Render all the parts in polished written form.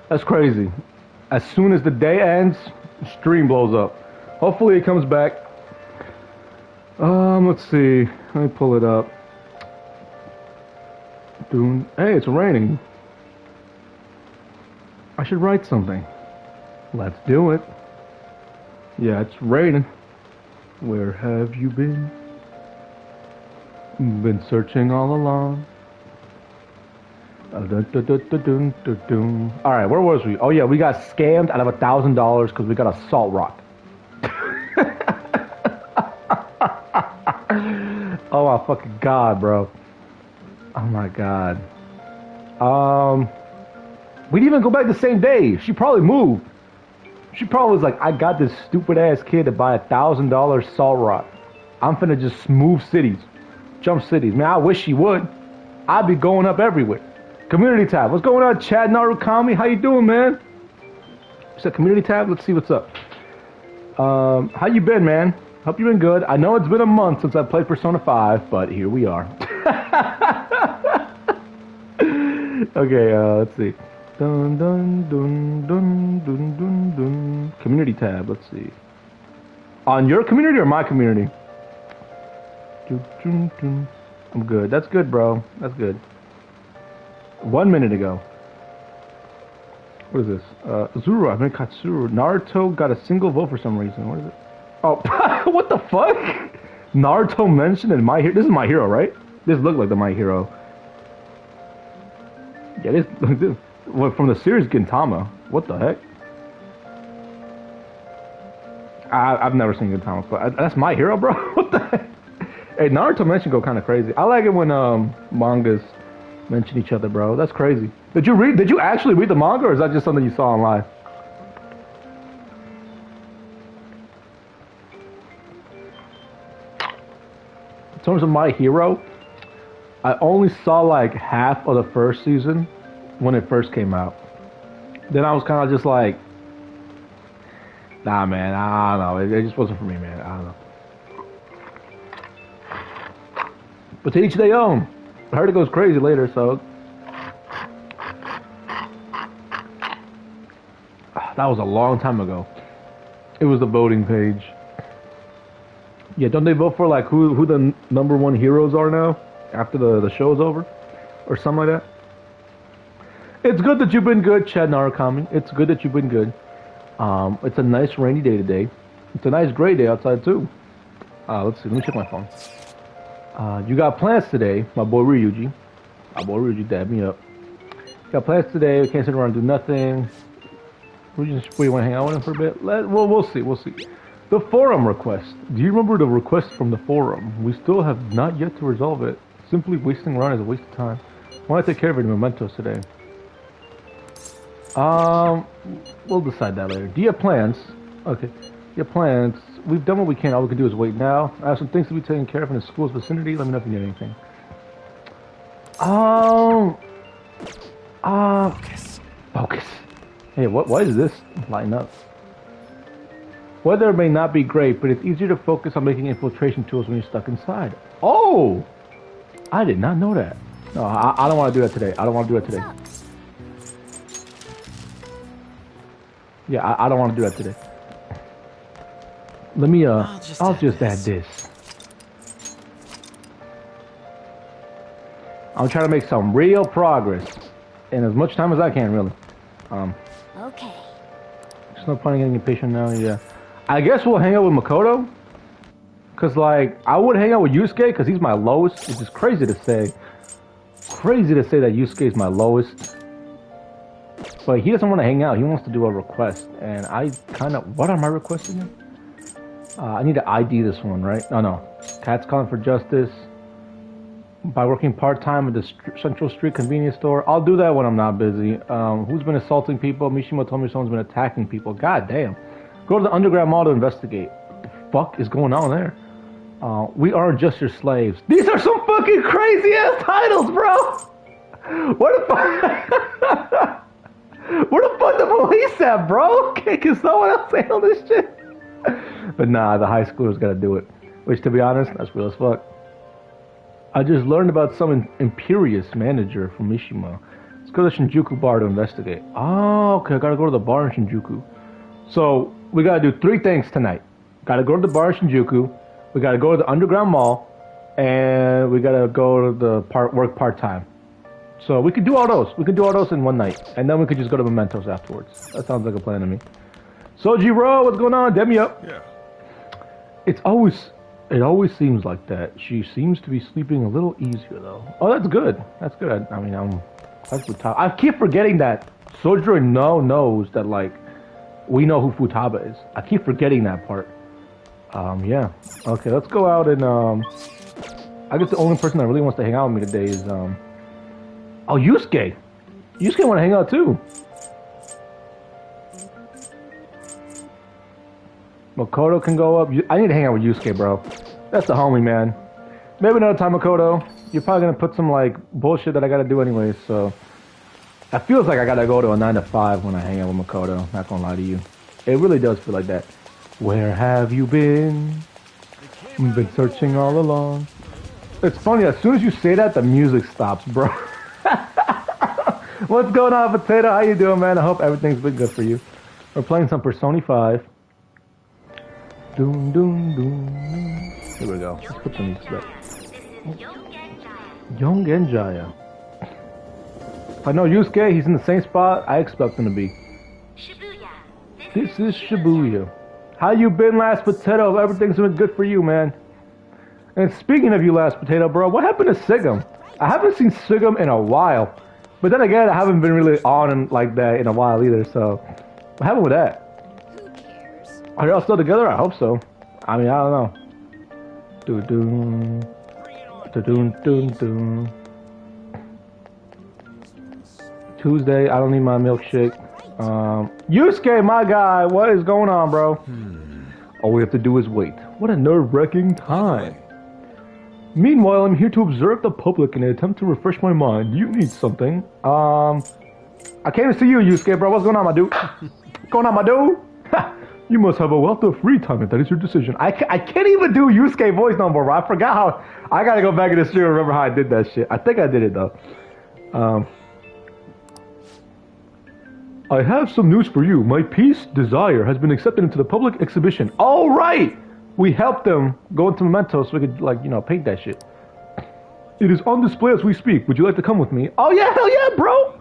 That's crazy. As soon as the day ends, stream blows up. Hopefully it comes back. Let's see. Let me pull it up. Dude, hey, it's raining. I should write something. Let's do it. Yeah, it's raining. Where have you been? Been searching all along. Alright, where was we? Oh yeah, we got scammed out of $1,000 because we got a salt rock. Oh my fucking god, bro. Oh my god. We didn't even go back the same day. She probably moved. She probably was like, I got this stupid ass kid to buy $1,000 salt rock. I'm finna just move cities. Jump cities. Man, I wish she would. I'd be going up everywhere. Community tab. What's going on, Chad Narukami? How you doing, man? It's a community tab. Let's see what's up. How you been, man? Hope you've been good. I know it's been a month since I played Persona 5, but here we are. Okay, let's see. Dun dun dun dun dun dun dun. Community tab. Let's see. On your community or my community? I'm good. That's good, bro. That's good. 1 minute ago. What is this? Zuru, I mean Katsuru. Naruto got a single vote for some reason. What is it? Oh, what the fuck? Naruto mentioned in My Hero. This is My Hero, right? This looked like the My Hero. Yeah, this from the series Gintama. What the heck? I've never seen Gintama, but that's My Hero, bro. What the heck? Hey, Naruto mention go kind of crazy. I like it when mangas mention each other, bro. That's crazy. Did you actually read the manga, or is that just something you saw online? In terms of My Hero, I only saw like half of the first season when it first came out. Then I was kind of just like, nah, man, I don't know. It just wasn't for me, man. I don't know. But to each their own. I heard it goes crazy later, so. That was a long time ago. It was the voting page. Yeah, don't they vote for like who the #1 heroes are now after the show's over, or something like that? It's good that you've been good, Chad Narukami. It's good that you've been good. It's a nice rainy day today. It's a nice gray day outside too. Let's see. Let me check my phone. You got plans today, my boy Ryuji. My boy Ryuji dabbed me up. Got plans today. We can't sit around and do nothing. We want to hang out with him for a bit. We'll see. We'll see. The forum request. Do you remember the request from the forum? We still have not yet to resolve it. Simply wasting around is a waste of time. I want to take care of it in mementos today. We'll decide that later. Do you have plans? Okay. Your plans. We've done what we can. All we can do is wait now. I have some things to be taken care of in the school's vicinity. Let me know if you need anything. Focus. Focus. Hey, why is this lighting up? Weather may not be great, but it's easier to focus on making infiltration tools when you're stuck inside. Oh! I did not know that. No, I don't want to do that today. I don't want to do that today. Yeah, I don't want to do that today. Let me, I'll just add this. I'm trying to make some real progress in as much time as I can, really. Okay. There's no point in getting impatient now, yeah. I guess we'll hang out with Makoto. Cause like, I would hang out with Yusuke cause he's my lowest, which is crazy to say. Crazy to say that Yusuke is my lowest. But he doesn't want to hang out, he wants to do a request. And I kinda, what am I requesting? I need to ID this one, right? No. Cat's calling for justice. By working part-time at the Central Street convenience store. I'll do that when I'm not busy. Who's been assaulting people? Mishima told me someone's been attacking people. God damn. Go to the underground mall to investigate. What the fuck is going on there? We aren't just your slaves. These are some fucking crazy-ass titles, bro! Where the fuck... Where the fuck the police at, bro? Can someone else handle this shit? But nah, the high schoolers gotta do it. Which, to be honest, that's real as fuck. I just learned about some imperious manager from Mishima. Let's go to Shinjuku bar to investigate. Oh, okay. I gotta go to the bar in Shinjuku. So we gotta do 3 things tonight. Gotta go to the bar in Shinjuku. We gotta go to the underground mall, and we gotta go to the work part time. So we could do all those. We could do all those in one night, and then we could just go to Mementos afterwards. That sounds like a plan to me. Sojiro, what's going on? Demi up. Yeah. It always seems like that. She seems to be sleeping a little easier though. Oh, that's good. That's good. I mean, I keep forgetting that Sojiro knows that like we know who Futaba is. I keep forgetting that part. Yeah. Okay, let's go out and I guess the only person that really wants to hang out with me today is oh, Yusuke. Yusuke want to hang out too. Makoto can go up. I need to hang out with Yusuke, bro. That's the homie, man. Maybe another time, Makoto. You're probably gonna put some like bullshit that I gotta do anyway, so it feels like I gotta go to a 9 to 5 when I hang out with Makoto. Not gonna lie to you. It really does feel like that. Where have you been? You've been searching all along. It's funny, as soon as you say that, the music stops, bro. What's going on, Potato? How you doing, man? I hope everything's been good for you. We're playing some Persona 5. Doom, doom, doom. Here we go. Let's put some music back. Young Genjaya. If I know Yusuke, he's in the same spot I expect him to be. This is Shibuya. How you been, Last Potato? Everything's been good for you, man. And speaking of you, Last Potato, bro, what happened to Sigum? I haven't seen Sigum in a while. But then again, I haven't been really on like that in a while either, so what happened with that? Are they all still together? I hope so. I mean, I don't know. Do-doon. Do-doon-doon-doon. Tuesday, I don't need my milkshake. Yusuke, my guy, what is going on, bro? All we have to do is wait. What a nerve-wracking time. Meanwhile, I'm here to observe the public in an attempt to refresh my mind. You need something. I came to see you, Yusuke, bro. What's going on, my dude? What's going on, my dude? You must have a wealth of free time if that is your decision. I can't even do Yusuke voice no more, bro. I forgot how... I gotta go back in the stream and remember how I did that shit. I think I did it, though. I have some news for you. My piece, Desire, has been accepted into the public exhibition. All right! We helped them go into Mementos so we could, like, you know, paint that shit. It is on display as we speak. Would you like to come with me? Oh, yeah, hell yeah, bro!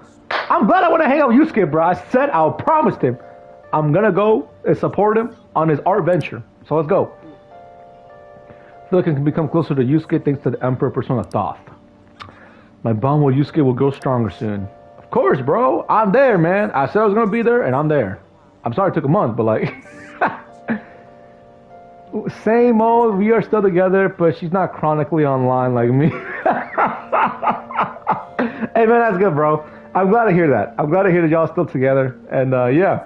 I'm glad I want to hang out with Yusuke, bro. I said I promised him. I'm gonna go and support him on his art venture. So let's go. I feel like I can become closer to Yusuke thanks to the Emperor Persona Thoth. My bond with Yusuke will grow stronger soon. Of course, bro. I'm there, man. I said I was gonna be there, and I'm there. I'm sorry it took a month, but like... Same old, we are still together, but she's not chronically online like me. Hey, man, that's good, bro. I'm glad to hear that. I'm glad to hear that y'all still together. And, yeah.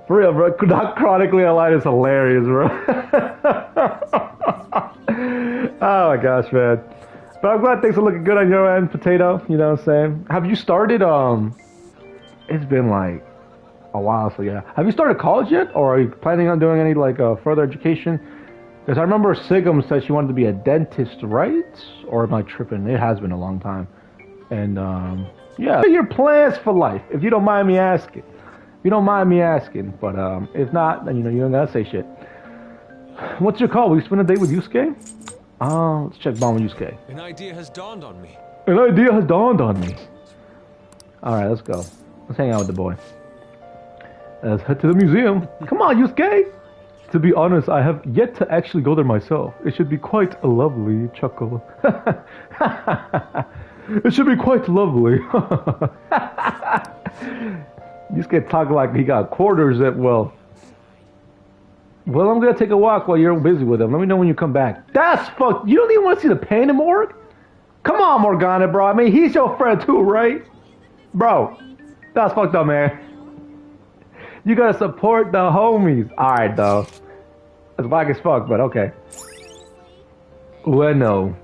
For real, bro. Not chronically online is hilarious, bro. Oh, my gosh, man. But I'm glad things are looking good on your end, Potato. You know what I'm saying? Have you started, It's been, like, a while, so yeah. Have you started college yet? Or are you planning on doing any, like, further education? Because I remember Sigum said she wanted to be a dentist, right? Or am I tripping? It has been a long time. And, yeah. What are your plans for life, if you don't mind me asking? If you don't mind me asking. But, if not, then, you know, you don't gotta say shit. What's your call? Will you spend a date with Yusuke? Let's check Bomb with Yusuke. An idea has dawned on me. An idea has dawned on me. Alright, let's go. Let's hang out with the boy. Let's head to the museum. Come on, Yusuke! To be honest, I have yet to actually go there myself. It should be quite a lovely chuckle. It should be quite lovely. Yusuke talk like he got quarters at, well, I'm gonna take a walk while you're busy with him. Let me know when you come back. That's fucked. You don't even want to see the pain in Morg? Come on, Morgana, bro. I mean, he's your friend too, right? Bro, that's fucked up, man. You gotta support the homies. Alright, though. That's whack as fuck, but okay. Ueno.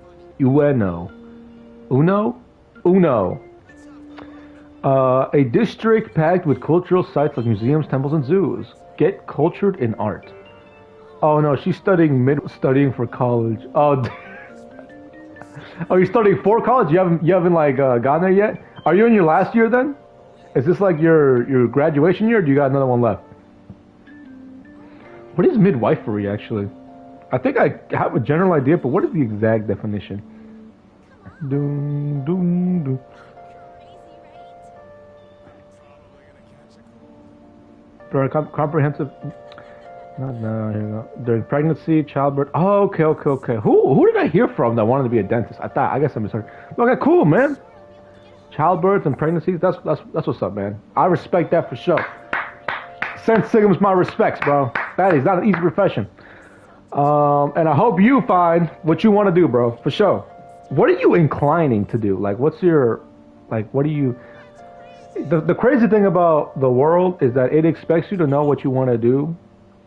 Uno. A district packed with cultural sites like museums, temples, and zoos. Get cultured in art. Oh no, she's studying for college. Oh, oh, you're studying for college? You haven't like gone there yet? Are you in your last year then? Is this like your graduation year, or do you got another one left? What is midwifery, actually? I think I have a general idea, but what is the exact definition? Doom, doom, doom. During comprehensive... No, here we go. During pregnancy, childbirth... Oh, okay. Who did I hear from that wanted to be a dentist? I guess I misheard. Okay, cool, man. Childbirth and pregnancies, that's what's up, man. I respect that for sure. Send Sigm's my respects, bro. That is not an easy profession. And I hope you find what you want to do, bro, for sure. What are you inclining to do? Like, what's your, like, what do you... The crazy thing about the world is that it expects you to know what you want to do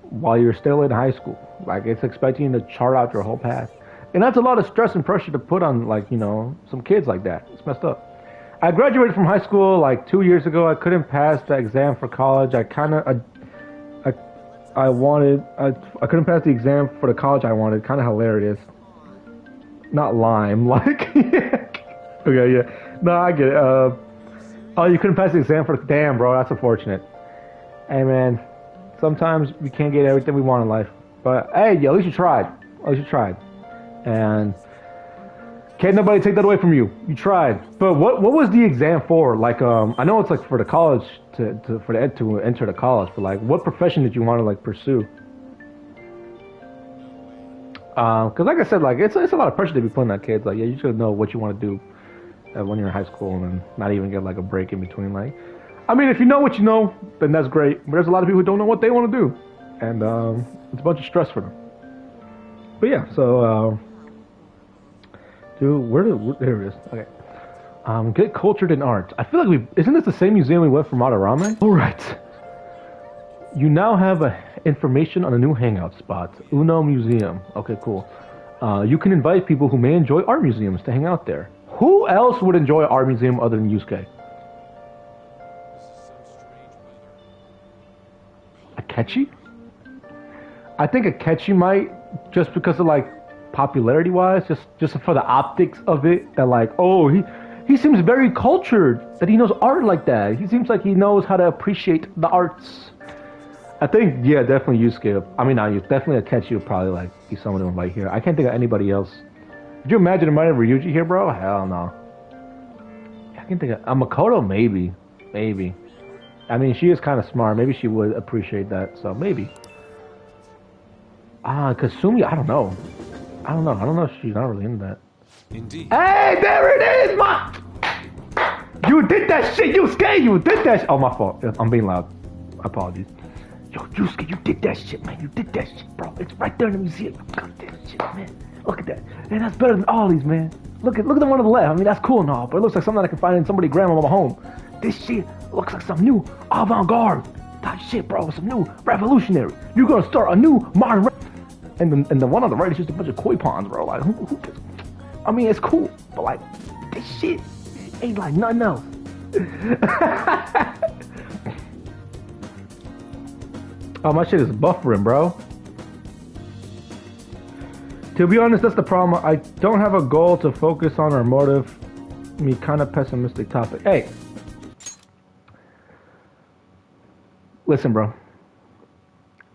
while you're still in high school. Like, it's expecting you to chart out your whole path. And that's a lot of stress and pressure to put on, like, you know, some kids like that. It's messed up. I graduated from high school like 2 years ago. I couldn't pass the exam for college. I couldn't pass the exam for the college I wanted. Kind of hilarious. Not lime, like. Okay, yeah. No, I get it. Oh, you couldn't pass the exam for... Damn, bro, that's unfortunate. Hey, man. Sometimes we can't get everything we want in life. But, hey, at least you tried. And can't nobody take that away from you. You tried. But what was the exam for? Like, I know it's like for the college, to enter the college, but like, what profession did you want to like pursue? Because like I said, like, it's a lot of pressure to be putting on kids. Like, yeah, you should know what you want to do when you're in high school and not even get like a break in between. Like, I mean, if you know what you know, then that's great. But there's a lot of people who don't know what they want to do, and it's a bunch of stress for them. But yeah, so dude, there it is. Okay, get cultured in art. I feel like isn't this the same museum we went from Madarame? All right. You now have information on a new hangout spot, Uno Museum. Okay, cool. You can invite people who may enjoy art museums to hang out there. Who else would enjoy an art museum other than Yusuke? Akechi? I think Akechi might, just because of like popularity wise, just for the optics of it, that like, oh, he seems very cultured, that he knows art like that. He seems like he knows how to appreciate the arts. I think, yeah, definitely Yusuke. I mean, not Yusuke, definitely Akechi would probably like be someone to invite here. I can't think of anybody else. Could you imagine inviting Ryuji here, bro? Hell no. I can think of Makoto, maybe. I mean, she is kind of smart. Maybe she would appreciate that, so maybe. Kasumi, I don't know. I don't know if she's not really into that. Indeed. Hey, there it is, man! You did that shit, Yusuke! You did that shit! Oh, my fault. I'm being loud. Apologies. Yo, Yusuke, you did that shit, man. You did that shit, bro. It's right there in the museum. You got that shit, man. Look at that. And that's better than all these, man. Look at the one on the left. I mean, that's cool and all, but it looks like something I can find in somebody's grandmama home. This shit looks like some new avant-garde type shit, bro. Some new revolutionary. You're gonna start a new modern... And the one on the right is just a bunch of koi ponds, bro. Like, who cares? I mean, it's cool, but like, this shit ain't like nothing else. Oh, my shit is buffering, bro. To be honest, that's the problem. I don't have a goal to focus on or motive me. Kind of pessimistic topic. Hey, listen, bro.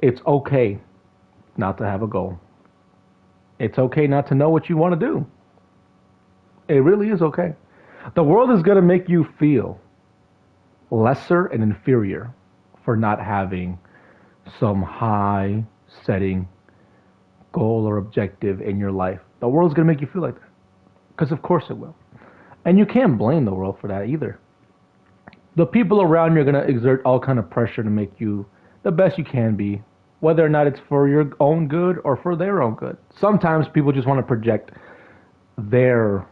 It's okay not to have a goal. It's okay not to know what you want to do. It really is okay. The world is going to make you feel lesser and inferior for not having some high setting goal or objective in your life. The world's going to make you feel like that. Because of course it will. And you can't blame the world for that either. The people around you are going to exert all kind of pressure to make you the best you can be, whether or not it's for your own good or for their own good. Sometimes people just want to project their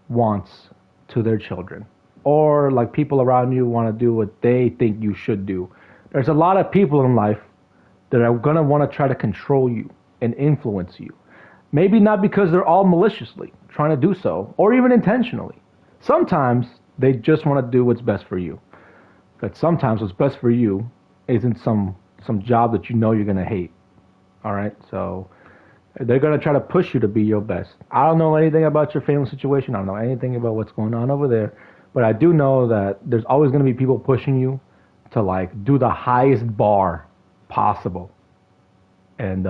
wants to their children. Or like people around you want to do what they think you should do. There's a lot of people in life that are going to want to try to control you and influence you. Maybe not because they're all maliciously trying to do so, or even intentionally. Sometimes they just want to do what's best for you. But sometimes what's best for you isn't some job that you know you're going to hate. All right? So they're going to try to push you to be your best. I don't know anything about your family situation. I don't know anything about what's going on over there. But I do know that there's always going to be people pushing you to like do the highest bar possible. And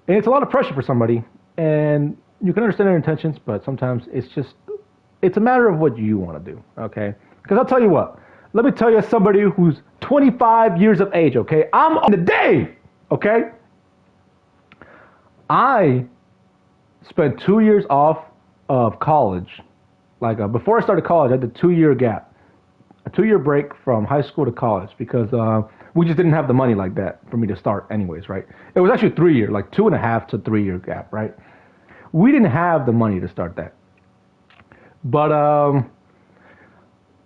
it's a lot of pressure for somebody. And you can understand their intentions, but sometimes it's a matter of what you want to do, okay? Because I'll tell you what, let me tell you as somebody who's 25 years of age, okay? I'm on the day, okay? I spent 2 years off of college. Like before I started college, I had a 2-year gap, a 2-year break from high school to college because we just didn't have the money like that for me to start anyways, right? It was actually 3 year, like 2.5 to 3 year gap, right? We didn't have the money to start that. But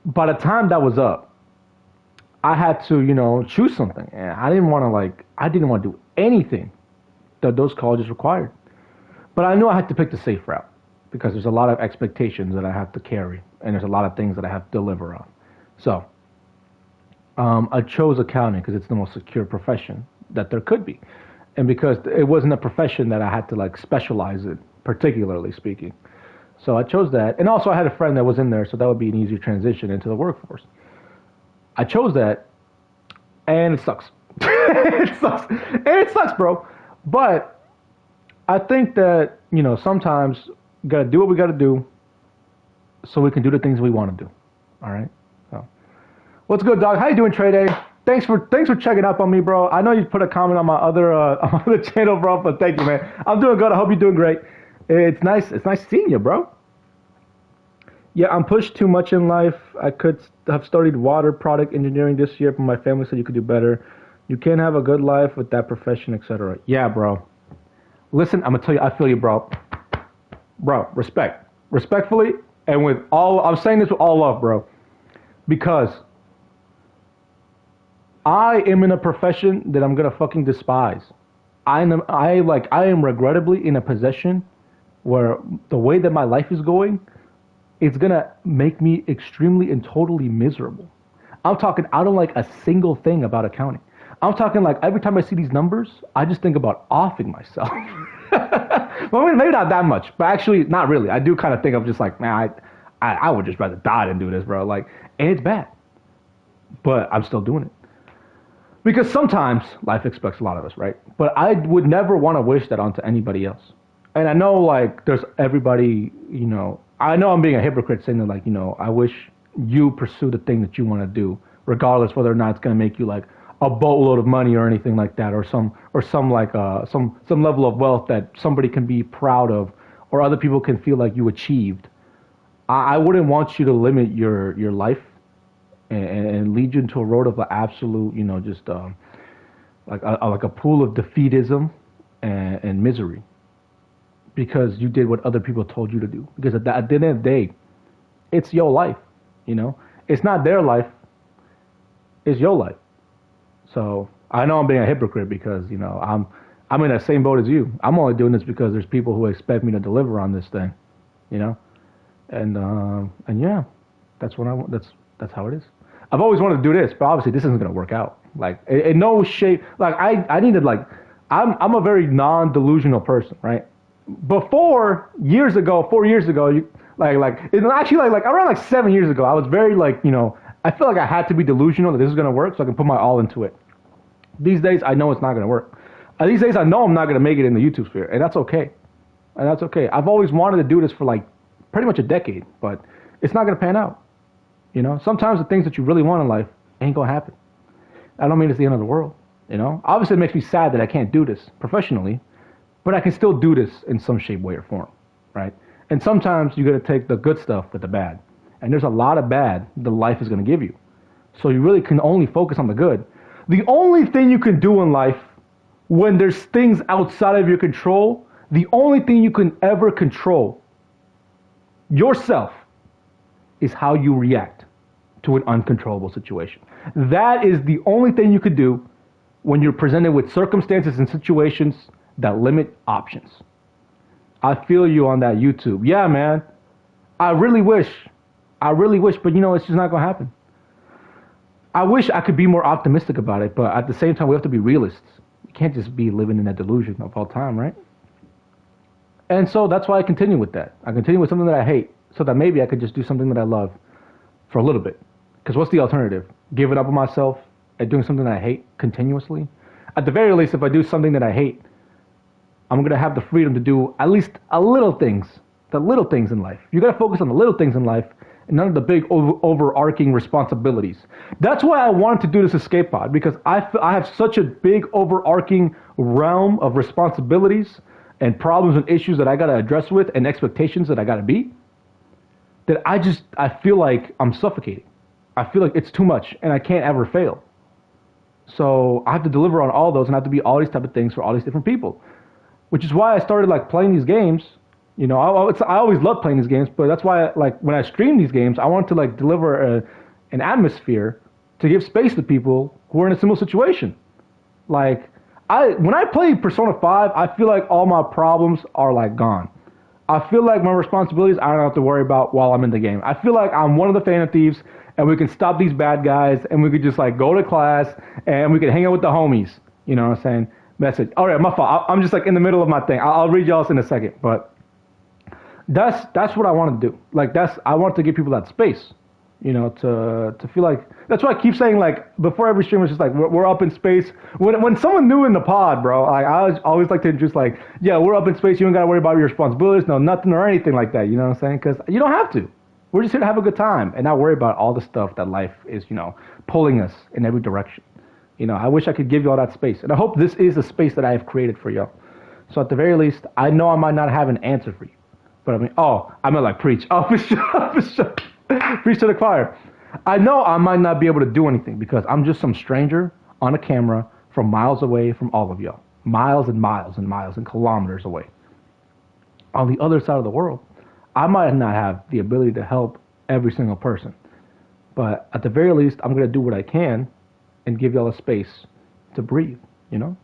by the time that was up, I had to, choose something. And I didn't want to do anything that those colleges required. But I knew I had to pick the safe route because there's a lot of expectations that I have to carry. And there's a lot of things that I have to deliver on. So I chose accounting because it's the most secure profession that there could be. And because it wasn't a profession that I had to like specialize in, particularly speaking. So I chose that. And also I had a friend that was in there, so that would be an easier transition into the workforce. I chose that, and it sucks. It sucks. And it sucks, bro. But I think that, sometimes we got to do what we got to do so we can do the things we want to do. All right? So, what's good, dog? How you doing, Trey Day? Thanks for checking up on me, bro. I know you put a comment on my other channel, bro, but thank you, man. I'm doing good. I hope you're doing great. It's nice seeing you, bro. Yeah, I'm pushed too much in life. I could have studied water product engineering this year, but my family said you could do better. You can't have a good life with that profession, etc. Yeah, bro. Listen, I'm gonna tell you, I feel you, bro. Bro, respectfully, and I'm saying this with all love, bro, because I am in a profession that I'm gonna fucking despise. I am regrettably in a position where the way that my life is going, it's gonna make me extremely and totally miserable. I'm talking, I don't like a single thing about accounting. I'm talking like every time I see these numbers, I just think about offing myself. Well, maybe not that much, but actually not really. I do kind of think of just like, man, I would just rather die than do this, bro. Like, and it's bad, but I'm still doing it. Because sometimes life expects a lot of us, right? But I would never want to wish that onto anybody else. And I know, like, there's everybody, I know I'm being a hypocrite saying that, like, I wish you pursue the thing that you want to do, regardless whether or not it's going to make you, like, a boatload of money or anything like that, or some level of wealth that somebody can be proud of, or other people can feel like you achieved. I wouldn't want you to limit your life and lead you into a road of absolute, like a pool of defeatism and misery, because you did what other people told you to do. Because at the end of the day, it's your life, It's not their life, it's your life. So I know I'm being a hypocrite because, I'm in the same boat as you. I'm only doing this because there's people who expect me to deliver on this thing, And yeah, that's what I want. That's how it is. I've always wanted to do this, but obviously this isn't going to work out. Like, in no shape. Like, I needed, like, I'm a very non-delusional person, right? Before, 4 years ago, actually around 7 years ago, I was very, like, I feel like I had to be delusional that this is going to work so I can put my all into it. These days, I know it's not going to work. These days, I know I'm not going to make it in the YouTube sphere, and that's okay. I've always wanted to do this for, like, pretty much a decade, but it's not going to pan out. Sometimes the things that you really want in life ain't going to happen. I don't mean it's the end of the world, Obviously, it makes me sad that I can't do this professionally, but I can still do this in some shape, way, or form, right? And sometimes you're going to take the good stuff with the bad. And there's a lot of bad that life is going to give you. So you really can only focus on the good. The only thing you can do in life when there's things outside of your control, the only thing you can ever control yourself is how you react to an uncontrollable situation. That is the only thing you could do when you're presented with circumstances and situations that limit options. I feel you on that, YouTube. Yeah, man. I really wish, but it's just not going to happen. I wish I could be more optimistic about it, but at the same time, we have to be realists. We can't just be living in that delusion of all time, right? And so that's why I continue with that. I continue with something that I hate, so that maybe I could just do something that I love for a little bit. Because what's the alternative? Giving up on myself and doing something that I hate continuously? At the very least, if I do something that I hate, I'm going to have the freedom to do at least the little things in life. You got to focus on the little things in life and none of the big overarching responsibilities. That's why I wanted to do this escape pod, because I have such a big overarching realm of responsibilities and problems and issues that I got to address with and expectations that I got to beat, that I feel like I'm suffocating. I feel like it's too much and I can't ever fail. So I have to deliver on all those and I have to be all these type of things for all these different people, which is why I started like playing these games. You know, I always loved playing these games, but that's why like when I stream these games, I want to like deliver an atmosphere to give space to people who are in a similar situation. Like when I play Persona 5, I feel like all my problems are like gone. I feel like my responsibilities I don't have to worry about while I'm in the game. I feel like I'm one of the Phantom Thieves and we can stop these bad guys and we could just like go to class and we could hang out with the homies. You know what I'm saying? Message. All right, my fault. I'm just like in the middle of my thing. I'll read y'all in a second, but that's what I want to do. Like I want to give people that space, you know, to feel like. That's why I keep saying like before every stream, it's just like we're up in space. When someone new in the pod, bro, like I always like to introduce like, yeah, we're up in space. You don't gotta worry about your responsibilities, no nothing or anything like that. You know what I'm saying? Because you don't have to. We're just here to have a good time and not worry about all the stuff that life is, you know, pulling us in every direction. You know, I wish I could give you all that space, and I hope this is the space that I have created for y'all. So at the very least, I know I might not have an answer for you. But I mean, I meant like preach. Oh, for sure, for sure. Preach to the choir. I know I might not be able to do anything because I'm just some stranger on a camera from miles away from all of y'all. Miles and miles and miles and kilometers away. On the other side of the world, I might not have the ability to help every single person. But at the very least, I'm going to do what I can and give y'all a space to breathe, you know?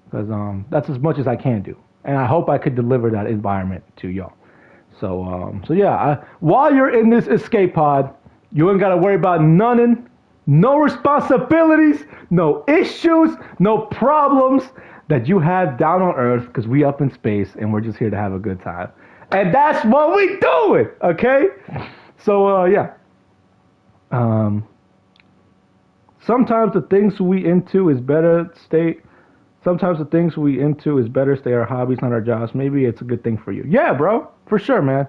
Because that's as much as I can do. And I hope I could deliver that environment to y'all. So yeah, while you're in this escape pod, you ain't got to worry about nothing, no responsibilities, no issues, no problems that you have down on Earth because we up in space and we're just here to have a good time. And that's what we doing, okay? So, yeah. Sometimes the things we into is better stay... Sometimes the things we into is better stay our hobbies, not our jobs. Maybe it's a good thing for you. Yeah, bro. For sure, man.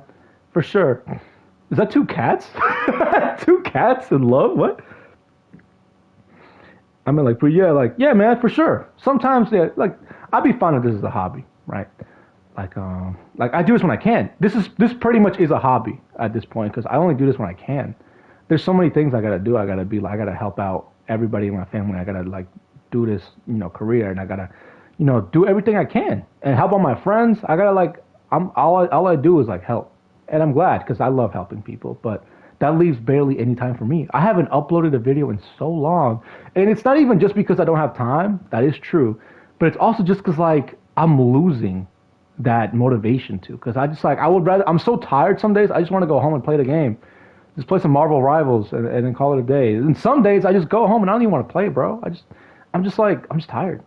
For sure. Is that two cats? Two cats in love? What? I mean, yeah, man, for sure. Sometimes, yeah, like, I'd be fine if this is a hobby, right? Like I do this when I can. This pretty much is a hobby at this point because I only do this when I can. There's so many things I gotta do. I gotta help out everybody in my family. I gotta like do this, you know, career, and I gotta, you know, do everything I can and help out my friends. I gotta like, all I do is like help, and I'm glad because I love helping people. But that leaves barely any time for me. I haven't uploaded a video in so long, and it's not even just because I don't have time. That is true, but it's also just because like I'm losing that motivation to. Because I just like I'm so tired some days. I just want to go home and play the game. Just play some Marvel Rivals and then call it a day. And some days I just go home and I don't even want to play, bro. I'm just tired.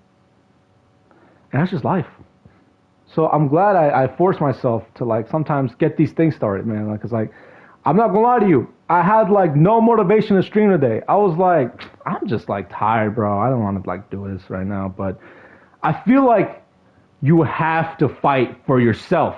And that's just life. So I'm glad I force myself to like sometimes get these things started, man. Like, it's like, I'm not gonna lie to you. I had like no motivation to stream today. I was like, I'm just like tired, bro. I don't want to like do this right now. But I feel like you have to fight for yourself.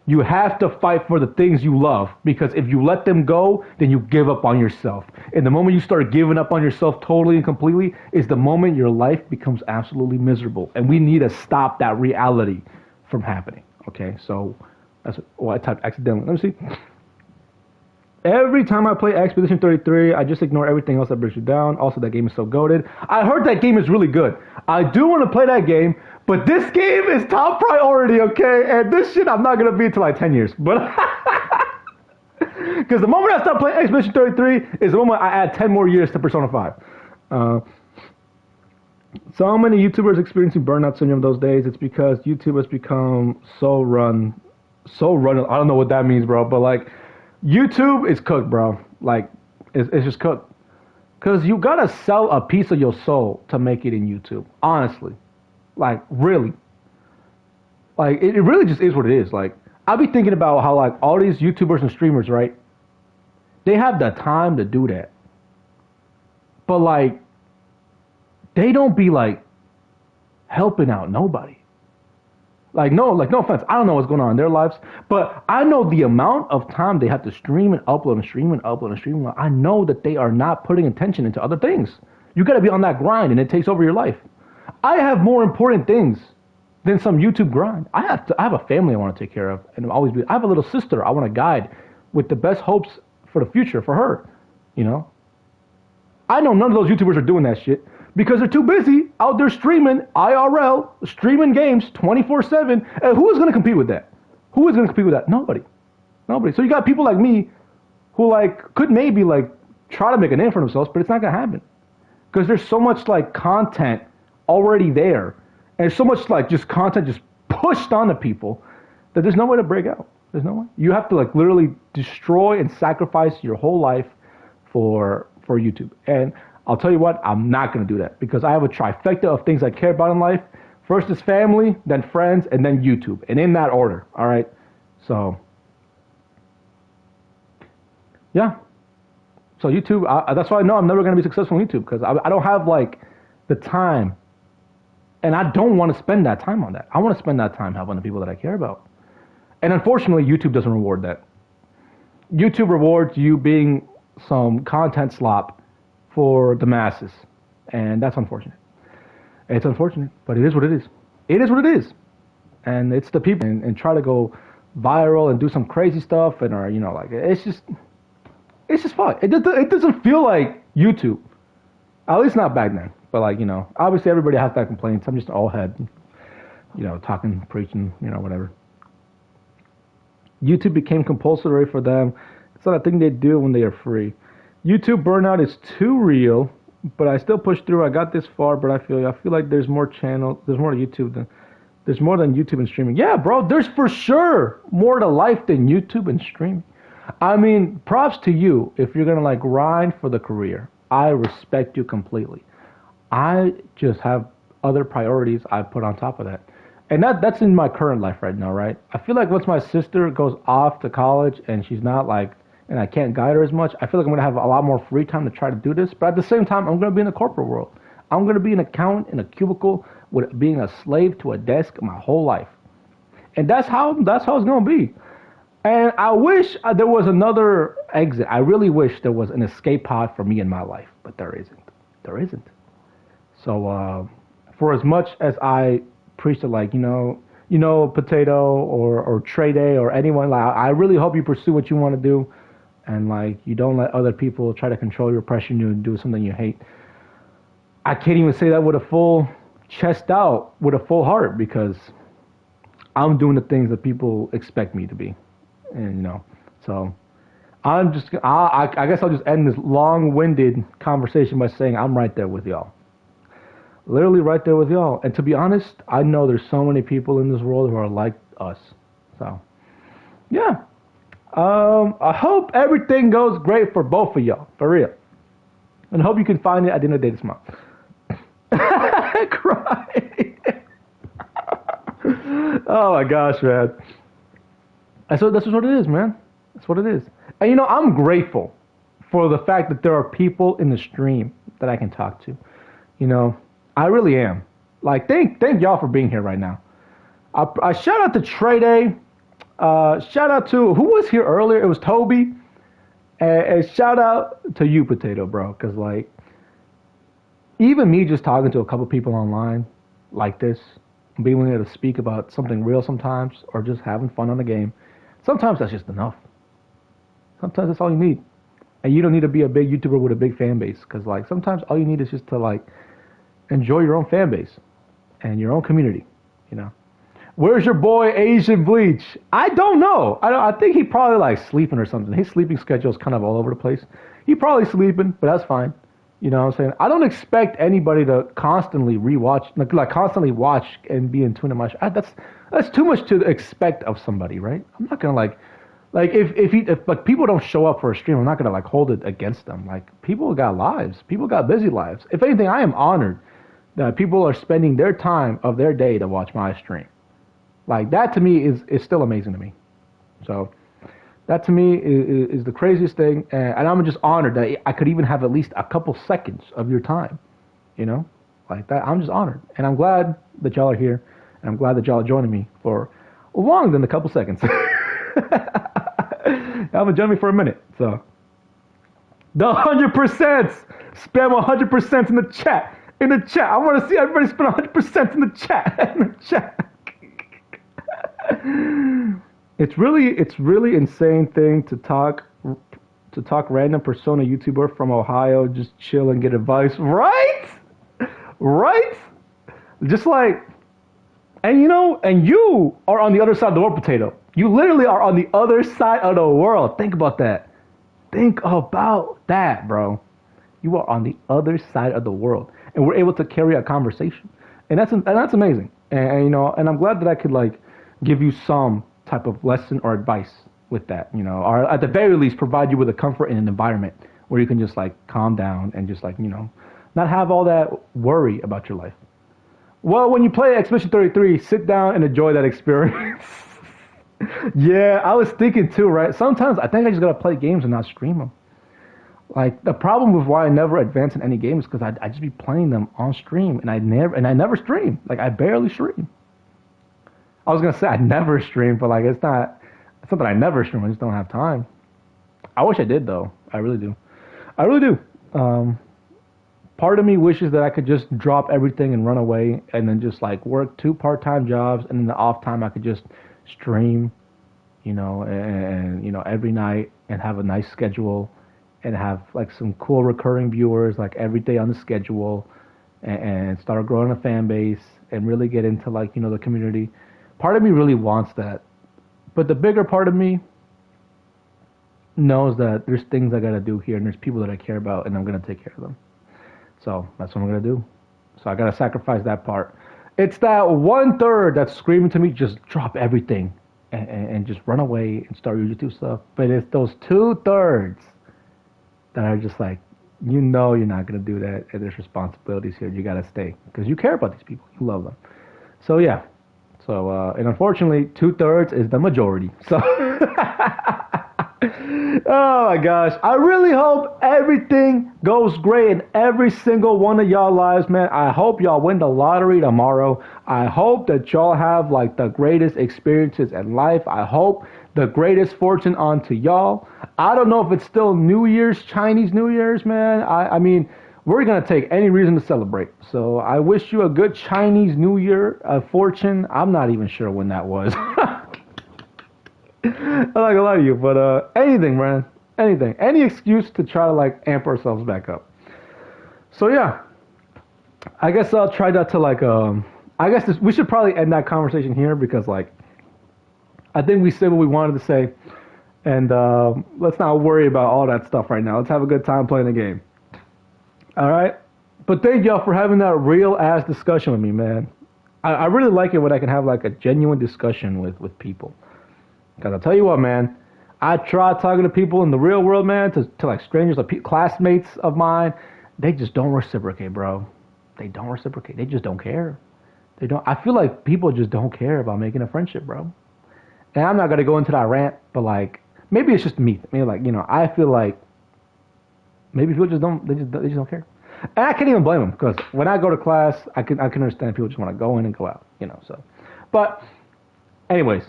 You have to fight for the things you love, because if you let them go, then you give up on yourself. And the moment you start giving up on yourself totally and completely is the moment your life becomes absolutely miserable. And we need to stop that reality from happening. Okay, so that's I typed accidentally. Let me see. Every time I play Expedition 33, I just ignore everything else that brings you down. Also, that game is so goated. I heard that game is really good. I do want to play that game, but this game is top priority, okay? And this shit I'm not going to beat until like 10 years. But because the moment I start playing Expedition 33 is the moment I add 10 more years to Persona 5. So many YouTubers experiencing burnout syndrome those days. It's because YouTube has become so run. I don't know what that means, bro, but like, YouTube is cooked, bro. Like, it's just cooked. Because you gotta sell a piece of your soul to make it in YouTube. Honestly. Like, really. Like, it really just is what it is. Like, I'll be thinking about how like all these YouTubers and streamers, right? They have the time to do that, but like they don't be like helping out nobody. Like no offense, I don't know what's going on in their lives, but I know the amount of time they have to stream and upload and stream and upload and stream. I know that they are not putting attention into other things. You got to be on that grind, and it takes over your life. I have more important things than some YouTube grind. I have a family I want to take care of, and I have a little sister I want to guide with the best hopes for the future for her. You know, I know none of those YouTubers are doing that shit because they're too busy out there streaming IRL, streaming games 24/7. And who is going to compete with that? Who is going to compete with that? Nobody. Nobody. So you got people like me who like could maybe like try to make a name for themselves, but it's not going to happen because there's so much like content already there, and there's so much like just content just pushed onto people that there's no way to break out. There's no way. You have to like literally destroy and sacrifice your whole life for YouTube. And I'll tell you what, I'm not going to do that because I have a trifecta of things I care about in life. First is family, then friends, and then YouTube. And in that order, all right? So, yeah. So YouTube, that's why I know I'm never going to be successful on YouTube because I don't have, like, the time. And I don't want to spend that time on that. I want to spend that time helping the people that I care about. And unfortunately, YouTube doesn't reward that. YouTube rewards you being some content slop for the masses. And that's unfortunate. It's unfortunate, but it is what it is. It is what it is. And it's the people and try to go viral and do some crazy stuff and are, you know, like it's just fun. It doesn't feel like YouTube. At least not back then. But like, you know, obviously everybody has that complaints. I'm just all head, you know, talking, preaching, you know, whatever. YouTube became compulsory for them. It's not a thing they do when they are free. YouTube burnout is too real, but I still push through. I got this far, but I feel like there's more channels. There's more to YouTube than there's more than YouTube and streaming. Yeah, bro, there's for sure more to life than YouTube and streaming. I mean, props to you if you're gonna like grind for the career. I respect you completely. I just have other priorities I put on top of that. And that's in my current life right now, right? I feel like once my sister goes off to college and she's not like, and I can't guide her as much, I feel like I'm going to have a lot more free time to try to do this. But at the same time, I'm going to be in the corporate world. I'm going to be an accountant in a cubicle with being a slave to a desk my whole life. And that's how it's going to be. And I wish there was another exit. I really wish there was an escape pod for me in my life, but there isn't. There isn't. So for as much as I preach to like, you know, Potato or Trey Day or anyone, like, I really hope you pursue what you want to do. And like, you don't let other people try to control you or pressure you to do something you hate. I can't even say that with a full chest out, with a full heart, because I'm doing the things that people expect me to be. And, you know, so I guess I'll just end this long-winded conversation by saying I'm right there with y'all. Literally right there with y'all. And to be honest, I know there's so many people in this world who are like us. So, yeah. I hope everything goes great for both of y'all, for real. And I hope you can find it at the end of the day this month. Cry. Oh my gosh, man. That's what it is, man. That's what it is. And you know, I'm grateful for the fact that there are people in the stream that I can talk to. You know, I really am. Like, thank y'all for being here right now. I shout out to Trey Day. Shout out to, who was here earlier? It was Toby. And shout out to you, Potato, bro. Because, like, even me just talking to a couple people online like this, being able to speak about something real sometimes, or just having fun on the game, sometimes that's just enough. Sometimes that's all you need. And you don't need to be a big YouTuber with a big fan base. Because, like, sometimes all you need is just to, like, enjoy your own fan base and your own community, you know. Where's your boy Asian Bleach? I don't know. I think he probably like sleeping or something. His sleeping schedule is kind of all over the place. He probably sleeping, but that's fine. You know what I'm saying? I don't expect anybody to constantly rewatch, like constantly watch and be in tune to my show. That's too much to expect of somebody, right? I'm not gonna like if like people don't show up for a stream, I'm not gonna like hold it against them. Like, people got lives. People got busy lives. If anything, I am honored that people are spending their time of their day to watch my stream. Like, that to me is still amazing to me. So that to me is the craziest thing, and I'm just honored that I could even have at least a couple seconds of your time, you know, like that. I'm just honored, and I'm glad that y'all are here, and I'm glad that y'all are joining me for longer than a couple seconds. Y'all been joining me for a minute, so the 100%, spam 100% in the chat. In the chat, I want to see everybody spend 100% in the chat. In the chat. It's really insane thing to talk random persona YouTuber from Ohio, just chill and get advice, right? Right? Just like, and you know, and you are on the other side of the world, Potato. You literally are on the other side of the world. Think about that. Think about that, bro. You are on the other side of the world, and we're able to carry a conversation, and that's amazing. And you know, and I'm glad that I could like give you some type of lesson or advice with that, you know, or at the very least provide you with a comfort in an environment where you can just like calm down and just like, you know, not have all that worry about your life. Well, when you play Expedition 33, sit down and enjoy that experience. Yeah, I was thinking too, right? Sometimes I think I just gotta play games and not stream them. Like the problem with why I never advance in any games is because I just be playing them on stream, and I never stream. Like I barely stream. I was gonna say I never stream, but like it's not that I never stream. I just don't have time. I wish I did though. I really do. I really do. Part of me wishes that I could just drop everything and run away, and then just like work 2 part-time jobs, and in the off time I could just stream, you know, and you know every night, and have a nice schedule, and have like some cool recurring viewers like every day on the schedule, and start growing a fan base and really get into like, you know, the community. Part of me really wants that, but the bigger part of me knows that there's things I gotta do here, and there's people that I care about, and I'm gonna take care of them. So that's what I'm gonna do. So I gotta sacrifice that part. It's that 1/3 that's screaming to me, just drop everything and just run away and start your YouTube stuff. But it's those 2/3 that are just like, you know, you're not gonna do that, and there's responsibilities here. You gotta stay because you care about these people, you love them. So yeah. So, and unfortunately, 2/3 is the majority. So, oh my gosh. I really hope everything goes great in every single one of y'all lives, man. I hope y'all win the lottery tomorrow. I hope that y'all have like the greatest experiences in life. I hope the greatest fortune onto y'all. I don't know if it's still New Year's, Chinese New Year's, man. I mean, we're going to take any reason to celebrate. So I wish you a good Chinese New Year fortune. I'm not even sure when that was. I like a lot of you, but anything, man. Anything. Any excuse to try to like amp ourselves back up. So yeah. I guess I'll try not to like, I guess we should probably end that conversation here because like, I think we said what we wanted to say. And let's not worry about all that stuff right now. Let's have a good time playing the game. All right, but thank y'all for having that real ass discussion with me, man. I really like it when I can have like a genuine discussion with people. Because I'll tell you what, man, I try talking to people in the real world, man, to like strangers, like classmates of mine. They just don't reciprocate, bro. They don't reciprocate. They just don't care. They don't. I feel like people just don't care about making a friendship, bro. And I'm not gonna go into that rant, but like maybe it's just me. Maybe like, you know, I feel like. Maybe people just don't. They just don't care, and I can't even blame them because when I go to class, I can understand people just want to go in and go out, you know. So, but anyways,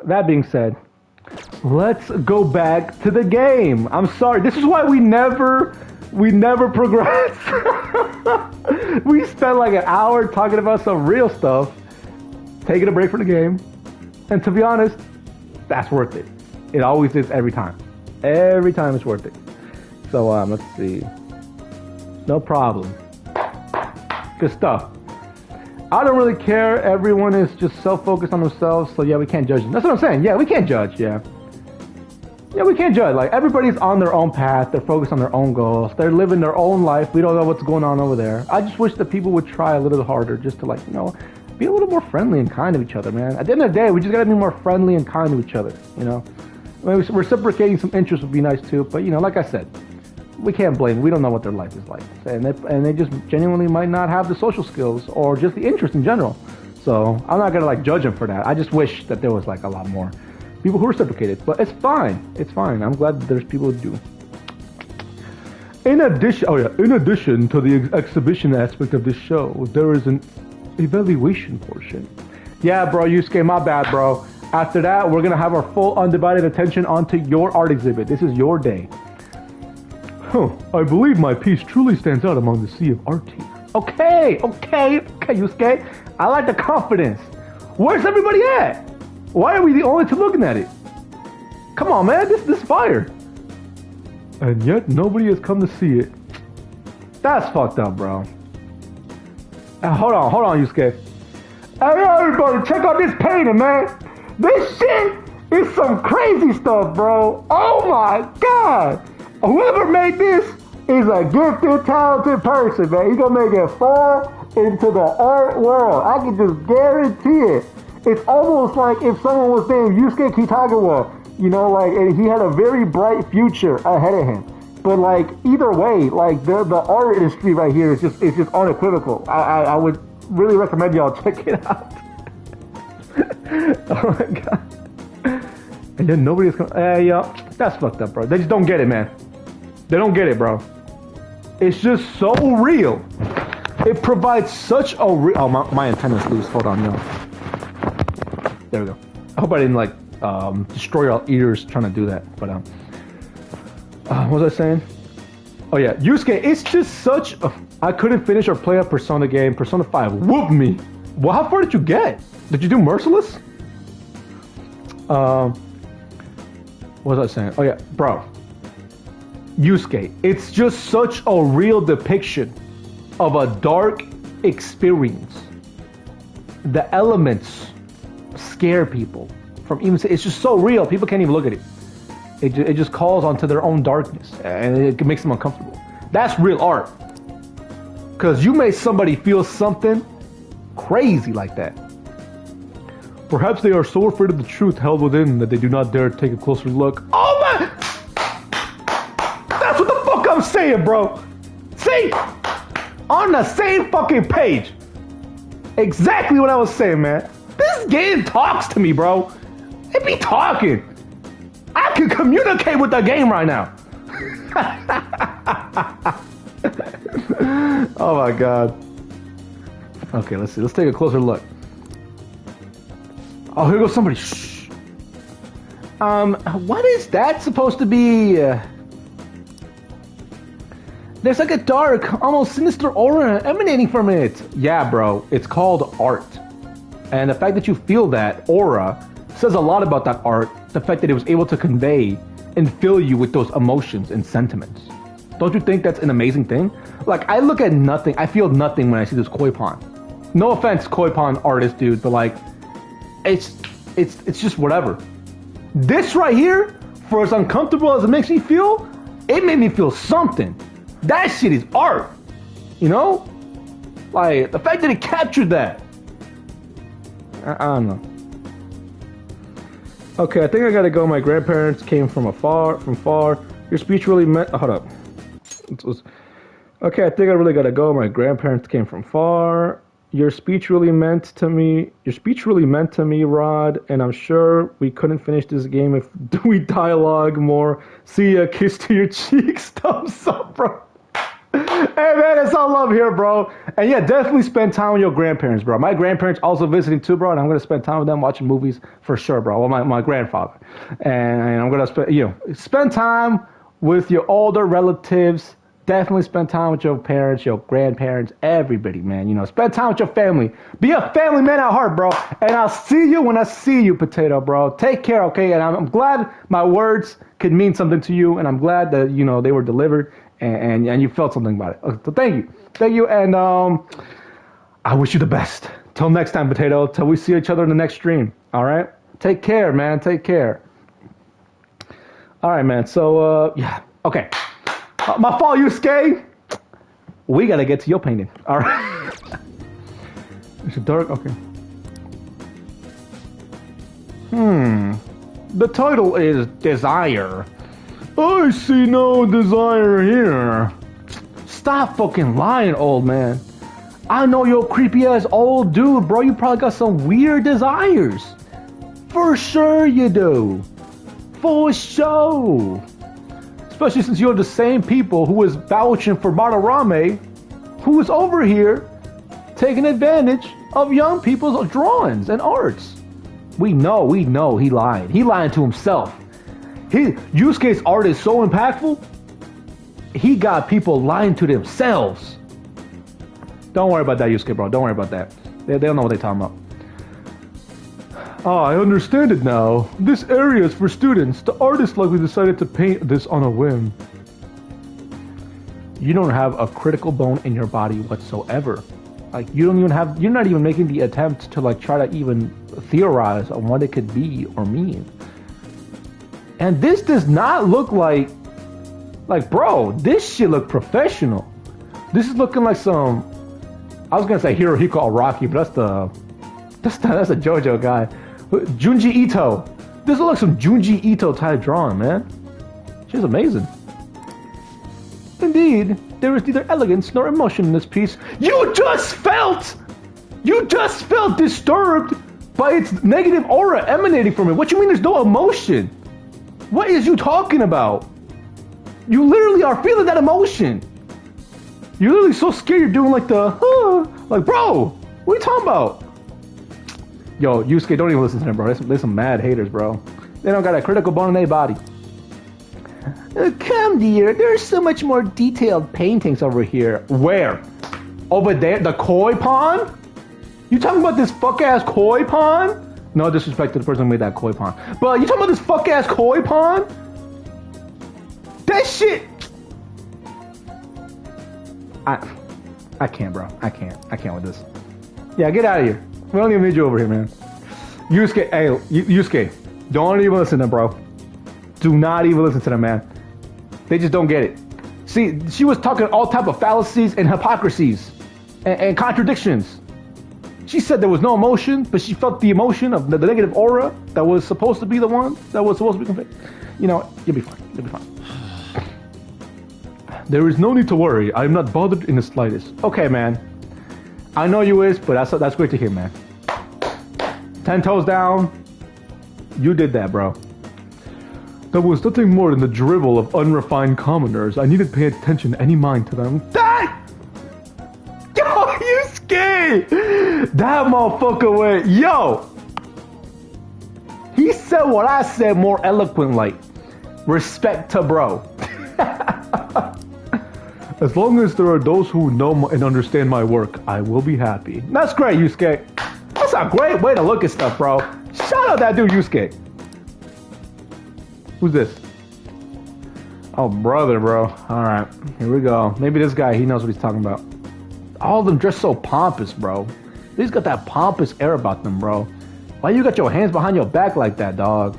that being said, let's go back to the game. I'm sorry. This is why we never progress. We spent like an hour talking about some real stuff, taking a break from the game, and to be honest, that's worth it. It always is every time. Every time it's worth it. So, let's see. No problem. Good stuff. I don't really care. Everyone is just self-focused on themselves. So, yeah, we can't judge them. That's what I'm saying. Yeah, we can't judge. Yeah. Yeah, we can't judge. Like, everybody's on their own path. They're focused on their own goals. They're living their own life. We don't know what's going on over there. I just wish that people would try a little harder just to, like, you know, be a little more friendly and kind to each other, man. At the end of the day, we just got to be more friendly and kind to each other, you know. Maybe reciprocating some interest would be nice, too. But, you know, like I said, we can't blame them. We don't know what their life is like. And they just genuinely might not have the social skills or just the interest in general. So I'm not going to like judge them for that. I just wish that there was like a lot more People who reciprocated, but it's fine. It's fine. I'm glad that there's people who do. In addition to the exhibition aspect of this show, there is an evaluation portion. Yeah, bro, Yusuke, my bad, bro. After that, we're gonna have our full undivided attention onto your art exhibit. This is your day. I believe my piece truly stands out among the sea of art here. Okay, Yusuke. I like the confidence. Where's everybody at? Why are we the only two looking at it? Come on, man, this fire. And yet nobody has come to see it. That's fucked up, bro. Hold on, Yusuke. Hey, everybody, check out this painting, man. This shit is some crazy stuff, bro. Oh my god. Whoever made this is a gifted, talented person, man. He's gonna make it fall into the art world. I can just guarantee it. It's almost like if someone was named Yusuke Kitagawa, you know, like, and he had a very bright future ahead of him. But like, either way, like the art industry right here is just unequivocal. I would really recommend y'all check it out. Oh my god. And then nobody's coming. Hey, yo, that's fucked up, bro. They just don't get it, man. They don't get it, bro. It's just so real. It provides such a real. Oh, my antenna's loose. Hold on, yo. There we go. I hope I didn't like destroy your ears trying to do that. But what was I saying? Oh yeah, Yusuke. It's just such a. I couldn't finish or play a Persona game. Persona 5 whooped me. Well, how far did you get? Did you do Merciless? What was I saying? Oh yeah, bro. Yusuke, it's just such a real depiction of a dark experience. The elements scare people from even. It's just so real. People can't even look at it. It just calls onto their own darkness, and it makes them uncomfortable. That's real art. Because you made somebody feel something crazy like that. Perhaps they are so afraid of the truth held within that they do not dare take a closer look. Oh my! That's what the fuck I'm saying, bro. See? On the same fucking page. Exactly what I was saying, man. This game talks to me, bro. It be talking. I can communicate with the game right now. Oh my god. Okay, let's see. Let's take a closer look. Oh, here goes somebody. Shh. What is that supposed to be? There's like a dark, almost sinister aura emanating from it. Yeah, bro. It's called art. And the fact that you feel that aura says a lot about that art. The fact that it was able to convey and fill you with those emotions and sentiments. Don't you think that's an amazing thing? Like, I look at nothing. I feel nothing when I see this koi pond. No offense, koi pond artist, dude, but like, it's just whatever. This right here, for as uncomfortable as it makes me feel, it made me feel something. That shit is art. You know? Like, the fact that it captured that. I don't know. Okay, I think I gotta go. My grandparents came from far. Your speech really meant. Hold up. Okay, I think I really gotta go. My grandparents came from far. Your speech really meant to me. Your speech really meant to me, Rod. And I'm sure we couldn't finish this game if we dialogue more. See ya, kiss to your cheeks. Thumbs up, bro. Hey man, it's all love here, bro. And yeah, definitely spend time with your grandparents, bro. My grandparents also visiting too, bro, and I'm gonna spend time with them watching movies for sure, bro. Well, my grandfather, and I'm gonna spend time with your older relatives. Definitely spend time with your parents, your grandparents, everybody, man. You know, spend time with your family. Be a family man at heart, bro. And I'll see you when I see you, Potato, bro. Take care, okay? And I'm glad my words could mean something to you, and I'm glad that, you know, they were delivered. And you felt something about it. Okay, so thank you, and I wish you the best. Till next time, Potato. Till we see each other in the next stream. All right. Take care, man. Take care. All right, man. So yeah. Okay. My fault, Yusuke. We gotta get to your painting. All right. It's dark. Okay. The title is Desire. I see no desire here. Stop fucking lying, old man. I know you're creepy ass old dude, bro. You probably got some weird desires. For sure you do. For sure. Especially since you're the same people who was vouching for Madarame, who was over here taking advantage of young people's drawings and arts. We know he lied. He lied to himself. Yusuke's art is so impactful, he got people lying to themselves. Don't worry about that, Yusuke, bro. Don't worry about that. They don't know what they're talking about. I understand it now. This area is for students. The artist likely decided to paint this on a whim. You don't have a critical bone in your body whatsoever. Like, you're not even making the attempt to like try to even theorize on what it could be or mean. And this does not look like bro, this shit look professional. This is looking like some, I was gonna say Hirohiko Araki, but that's a JoJo guy. Junji Ito. This looks like some Junji Ito type drawing, man. She's amazing. Indeed, there is neither elegance nor emotion in this piece. You just felt disturbed by its negative aura emanating from it. What you mean there's no emotion? What is you talking about? You literally are feeling that emotion. You're literally so scared you're doing like like, bro, what are you talking about? Yo, Yusuke, don't even listen to them, bro. There's some mad haters, bro. They don't got a critical bone in their body. Come, dear. There's so much more detailed paintings over here. Where? Over there? The koi pond? You talking about this fuck-ass koi pond? No disrespect to the person who made that koi pond. But you talking about this fuck-ass koi pond? That shit... I can't, bro. I can't with this. Yeah, get out of here. We don't even need you over here, man. Yusuke, hey, Yusuke, don't even listen to them, bro. Do not even listen to them, man. They just don't get it. See, she was talking all type of fallacies and hypocrisies and contradictions. She said there was no emotion, but she felt the emotion of the negative aura that was supposed to be the one that was supposed to be conveyed. You know what? You'll be fine. You'll be fine. There is no need to worry. I am not bothered in the slightest. Okay, man. I know you is, but that's great to hear, man. 10 toes down. You did that, bro. That was nothing more than the drivel of unrefined commoners. I needed to pay attention any mind to them. That! Yo, you scared! That motherfucker went, yo! He said what I said more eloquent like. Respect to bro. As long as there are those who know and understand my work, I will be happy. That's great, Yusuke. That's a great way to look at stuff, bro. Shout out that dude, Yusuke. Who's this? Oh, brother, bro. Alright, here we go. Maybe this guy, he knows what he's talking about. All of them dress so pompous, bro. These got that pompous air about them, bro. Why you got your hands behind your back like that, dog?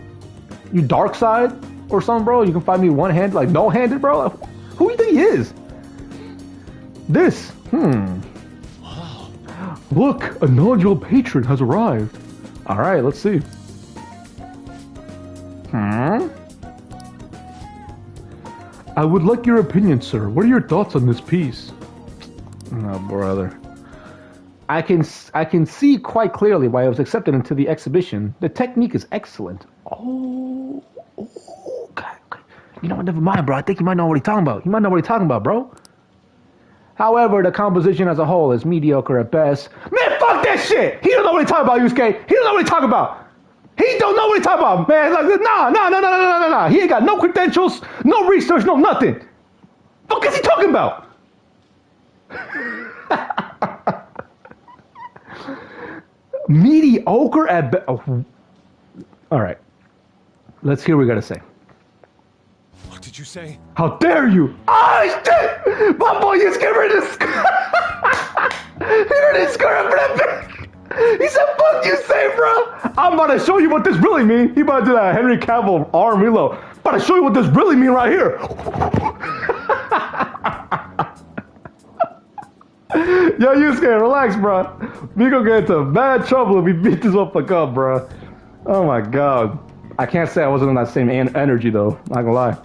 You dark side or something, bro? You can find me one hand, like no-handed, bro? Like, who do you think he is? This, Wow. Look, a nodule patron has arrived. Alright, let's see. I would like your opinion, sir. What are your thoughts on this piece? Oh, brother. I can see quite clearly why I was accepted into the exhibition. The technique is excellent. Oh, okay. You know what, never mind, bro. I think you might know what he's talking about. You might know what he's talking about, bro. However, the composition as a whole is mediocre at best. Man, fuck that shit! He don't know what he's talking about, Yusuke! He don't know what he's talking about! He don't know what he's talking about, man! Like, nah. He ain't got no credentials, no research, no nothing! What is he talking about? Mediocre at best. Oh. Alright. Let's hear what we gotta say. What did you say? How dare you? Oh shit! My boy, you scared rid of this. He didn't scare up for that bitch. He said, "Fuck you, say, bro." I'm about to show you what this really mean. He about to do that Henry Cavill arm reload. About to show you what this really mean right here. Yo, you scared? Relax, bro. We gonna get into bad trouble if we beat this motherfucker up, bro. Oh my god. I can't say I wasn't in that same energy though. Not gonna lie.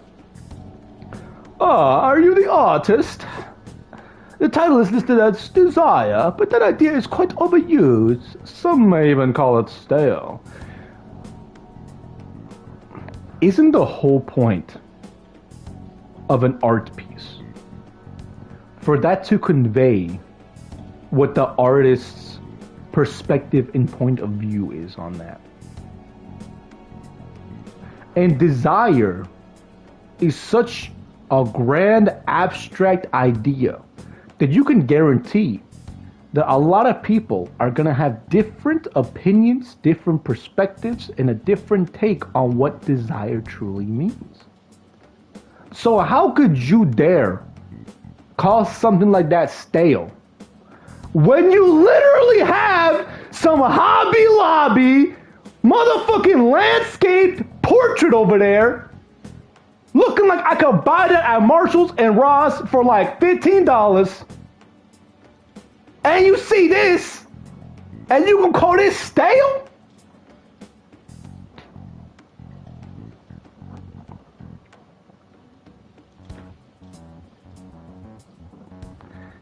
Are you the artist? The title is listed as Desire, but that idea is quite overused. Some may even call it stale. isn't the whole point of an art piece for that to convey what the artist's perspective and point of view is on that? And desire is such a grand abstract idea that you can guarantee that a lot of people are going to have different opinions, different perspectives, and a different take on what desire truly means. So how could you dare call something like that stale when you literally have some Hobby Lobby motherfucking landscaped portrait over there looking like I could buy that at Marshalls and Ross for like $15, and you see this and you can call this stale?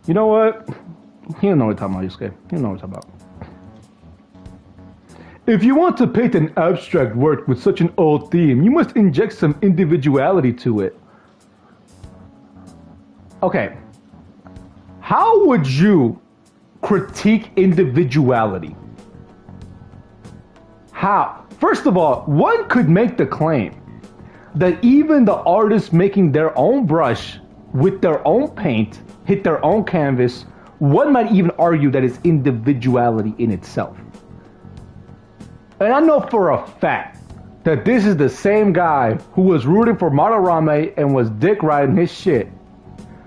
You know what? You don't know what I'm talking about, Yusuke. You don't know what I'm talking about. If you want to paint an abstract work with such an old theme, you must inject some individuality to it. Okay. How would you critique individuality? How? First of all, one could make the claim that even the artists making their own brush with their own paint, hit their own canvas, one might even argue that it's individuality in itself. And I know for a fact that this is the same guy who was rooting for Madarame and was dick riding his shit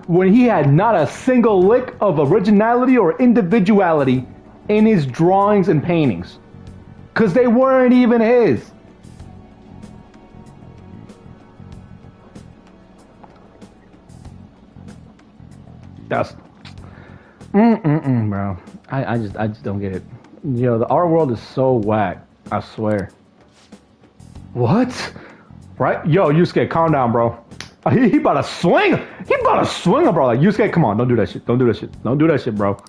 when he had not a single lick of originality or individuality in his drawings and paintings. Because they weren't even his. That's... bro. I just don't get it. You know, the art world is so whack. I swear. What? Right? Yo, Yusuke, calm down, bro. He about to swing. He about to swing, bro. Like, Yusuke, come on. Don't do that shit. Don't do that shit. Don't do that shit, bro.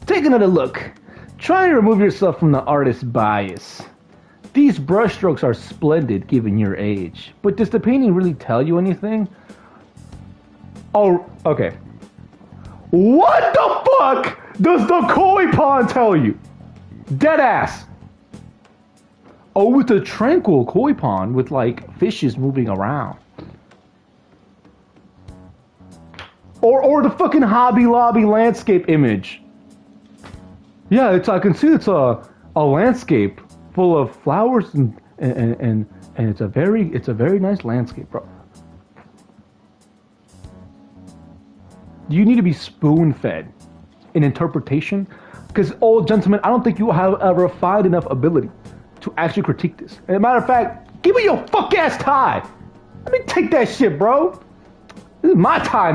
Take another look. Try to remove yourself from the artist's bias. These brushstrokes are splendid given your age. But does the painting really tell you anything? Oh, okay. What the fuck does the koi pond tell you? Deadass. Oh, it's a tranquil koi pond with like fishes moving around. Or the fucking Hobby Lobby landscape image. Yeah, I can see it's a landscape full of flowers and it's a very nice landscape, bro. You need to be spoon-fed in interpretation, because, old gentleman, I don't think you have a refined enough ability to actually critique this. As a matter of fact, give me your fuck ass tie. Let me take that shit, bro. This is my time.